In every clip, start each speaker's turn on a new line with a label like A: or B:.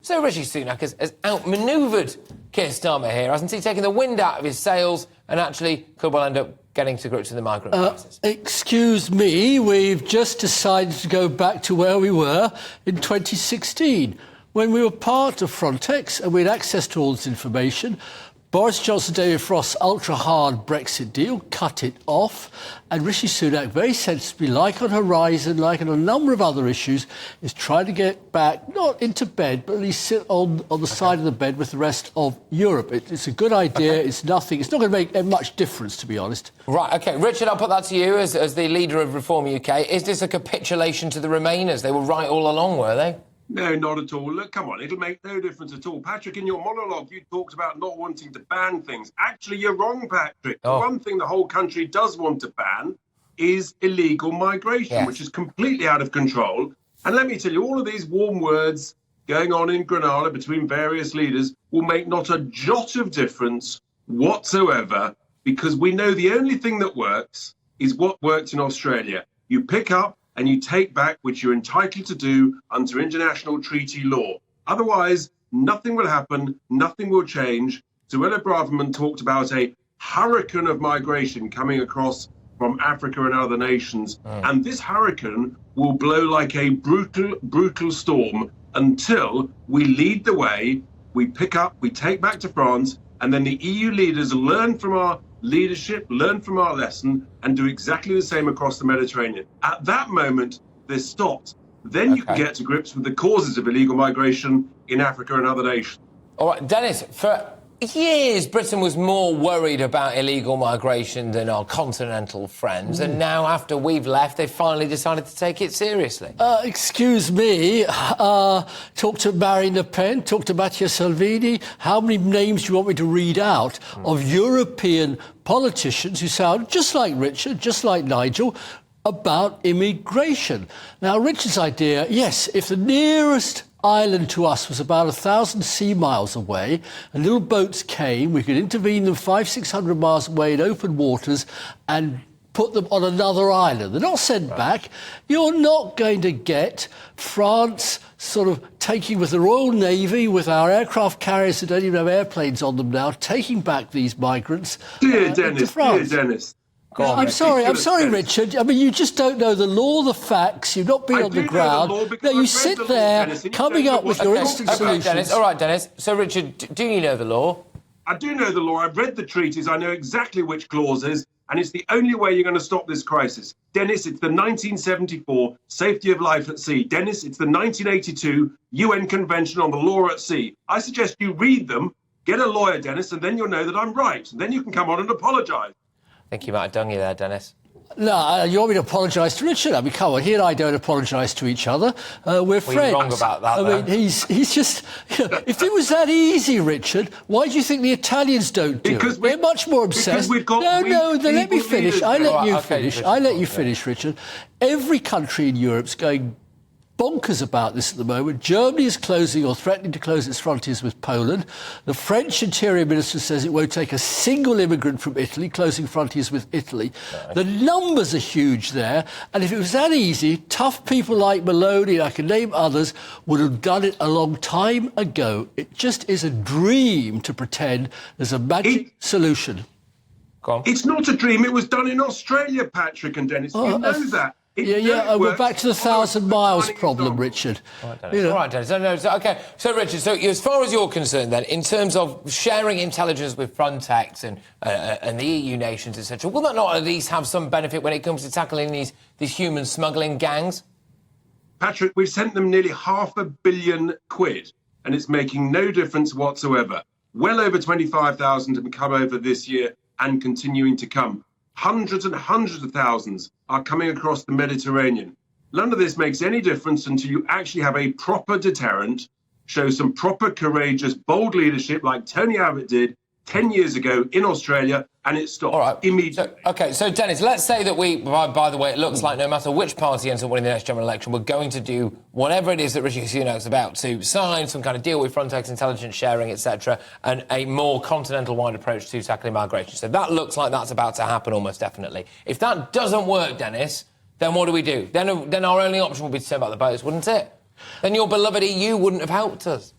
A: So Rishi Sunak has outmanoeuvred Keir Starmer here, hasn't he? Taking the wind out of his sails and actually could well end up getting to grips with the migrant crisis.
B: Excuse me, we've just decided to go back to where we were in 2016, when we were part of Frontex and we had access to all this information. Boris Johnson, David Frost's ultra-hard Brexit deal cut it off, and Rishi Sunak, very sensibly, like on Horizon, like on a number of other issues, is trying to get back, not into bed, but at least sit on the side of the bed with the rest of Europe. It's a good idea. It's nothing. It's not going to make much difference, to be honest.
A: Right, OK. Richard, I'll put that to you as the leader of Reform UK. Is this a capitulation to the Remainers? They were right all along, were they?
C: No, not at all. Look, come on, it'll make no difference at all. Patrick, in your monologue, you talked about not wanting to ban things. Actually, you're wrong, Patrick. The one thing the whole country does want to ban is illegal migration, which is completely out of control. And let me tell you, all of these warm words going on in Granada between various leaders will make not a jot of difference whatsoever, because we know the only thing that works is what worked in Australia. You pick up and you take back, which you're entitled to do under international treaty law. Otherwise, nothing will happen, nothing will change. Suella Braverman talked about a hurricane of migration coming across from Africa and other nations. And this hurricane will blow like a brutal, brutal storm until we lead the way, we pick up, we take back to France, and then the EU leaders learn from our leadership, learn from our lesson, and do exactly the same across the Mediterranean. At that moment, they're stopped. Then you can get to grips with the causes of illegal migration in Africa and other nations.
A: All right, Dennis, for years, Britain was more worried about illegal migration than our continental friends, and now, after we've left, they finally decided to take it seriously.
B: Excuse me, talk to Marine Le Pen, talk to Matteo Salvini. How many names do you want me to read out of European politicians who sound just like Richard, just like Nigel, about immigration? Now, Richard's idea, yes, if the nearest island to us was about 1,000 sea miles away, and little boats came, we could intervene them 500-600 miles away in open waters and put them on another island. They're not sent back. You're not going to get France sort of taking, with the Royal Navy, with our aircraft carriers that don't even have airplanes on them now, taking back these migrants into France.
C: Dear Dennis.
B: I'm sorry, Richard. I mean, you just don't know the law, the facts. You've not been on the ground. No, you sit there coming up with your instant solutions.
A: Dennis. All right, Dennis. So, Richard, do you know the law?
C: I do know the law. I've read the treaties. I know exactly which clauses, and it's the only way you're going to stop this crisis. Dennis, it's the 1974 Safety of Life at Sea. Dennis, it's the 1982 UN Convention on the Law at Sea. I suggest you read them, get a lawyer, Dennis, and then you'll know that I'm right. And then you can come on and apologise.
A: I think you might have done you there, Dennis.
B: No, you want me to apologise to Richard? I mean, come on, he and I don't apologise to each other. We're friends.
A: You're wrong about that,
B: I mean, he's just... You know, if it was that easy, Richard, why do you think the Italians don't do it? We're much more obsessed. No, then let me finish. I let you finish, Richard. Every country in Europe's going bonkers about this at the moment. Germany is closing or threatening to close its frontiers with Poland. The French Interior Minister says it won't take a single immigrant from Italy, closing frontiers with Italy. The numbers are huge there, and if it was that easy, tough people like Maloney, I can name others, would have done it a long time ago. It just is a dream to pretend there's a magic solution.
A: Go on.
C: It's not a dream. It was done in Australia, Patrick and Dennis. You know that.
B: We're back to the 1,000 miles problem, Richard.
A: All right, Dennis. OK. So, Richard, so as far as you're concerned, then, in terms of sharing intelligence with Frontex and the EU nations, etc., will that not at least have some benefit when it comes to tackling these human smuggling gangs?
C: Patrick, we've sent them nearly £500 million, and it's making no difference whatsoever. Well over 25,000 have come over this year and continuing to come. Hundreds and hundreds of thousands are coming across the Mediterranean. None of this makes any difference until you actually have a proper deterrent, show some proper, courageous, bold leadership like Tony Abbott did 10 years ago in Australia, and it stopped immediately.
A: So, Dennis, let's say that we, by the way, it looks like no matter which party ends up winning the next general election, we're going to do whatever it is that Rishi Sunak's about to sign, some kind of deal with Frontex, intelligence sharing, etc., and a more continental-wide approach to tackling migration. So that looks like that's about to happen almost definitely. If that doesn't work, Dennis, then what do we do? Then our only option would be to turn back the boats, wouldn't it? Then your beloved EU wouldn't have helped us.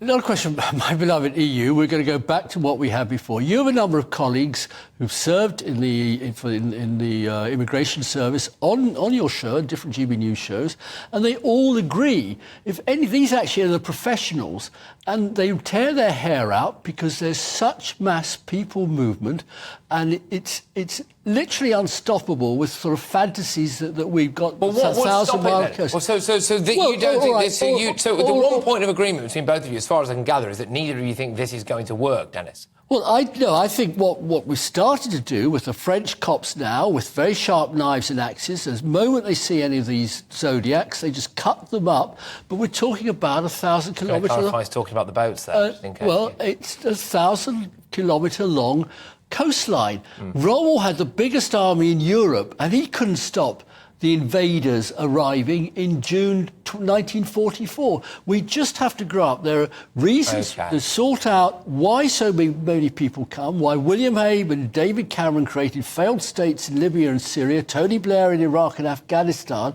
B: Another question, my beloved EU. We're going to go back to what we had before. You have a number of colleagues who've served in the immigration service on your show, different GBNews shows, and they all agree. If any, these actually are the professionals, and they tear their hair out because there's such mass people movement, and it's literally unstoppable with sort of fantasies that we've got.
A: Well, what's stopping it? Well, so you don't think this. So the one point of agreement between both of you, as far as I can gather, is that neither of you think this is going to work, Dennis.
B: Well, I think what we started to do with the French cops now, with very sharp knives and axes, the moment they see any of these Zodiacs, they just cut them up. But we're talking about 1,000 kilometres.
A: Can I clarify, he's talking about the boats there?
B: It's 1,000 kilometre long coastline. Rommel had the biggest army in Europe, and he couldn't stop the invaders arriving in June 1944. We just have to grow up. There are reasons to sort out why so many people come, why William Hague and David Cameron created failed states in Libya and Syria, Tony Blair in Iraq and Afghanistan.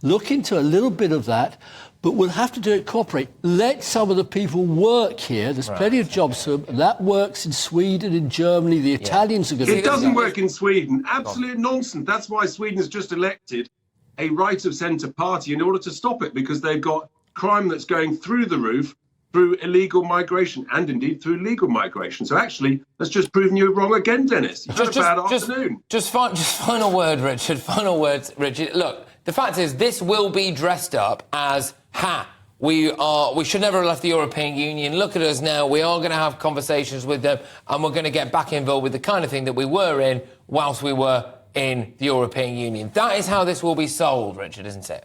B: Look into a little bit of that. But we'll have to do it cooperate. Let some of the people work here. There's plenty of jobs for them. That works in Sweden, in Germany. The Italians are going to...
C: It doesn't work in Sweden. Absolute nonsense. That's why Sweden has just elected a right-of-centre party in order to stop it, because they've got crime that's going through the roof through illegal migration and indeed through legal migration. So actually, that's just proven you wrong again, Dennis. You've had a bad afternoon.
A: Just final word, Richard. Final words, Richard. Look, the fact is, this will be dressed up as... we should never have left the European Union. Look at us now. We are going to have conversations with them, and we're going to get back involved with the kind of thing that we were in whilst we were in the European Union. That is how this will be sold, Richard, isn't it?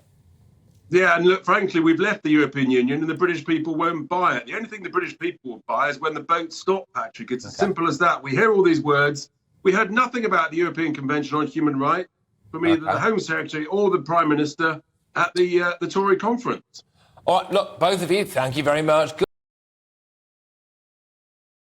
C: Yeah, and look, frankly, we've left the European Union and the British people won't buy it. The only thing the British people will buy is when the boats stop, Patrick. It's as simple as that. We hear all these words. We heard nothing about the European Convention on Human Rights from either the Home Secretary or the Prime Minister at the Tory conference.
A: All right, look, both of you, thank you very much. Good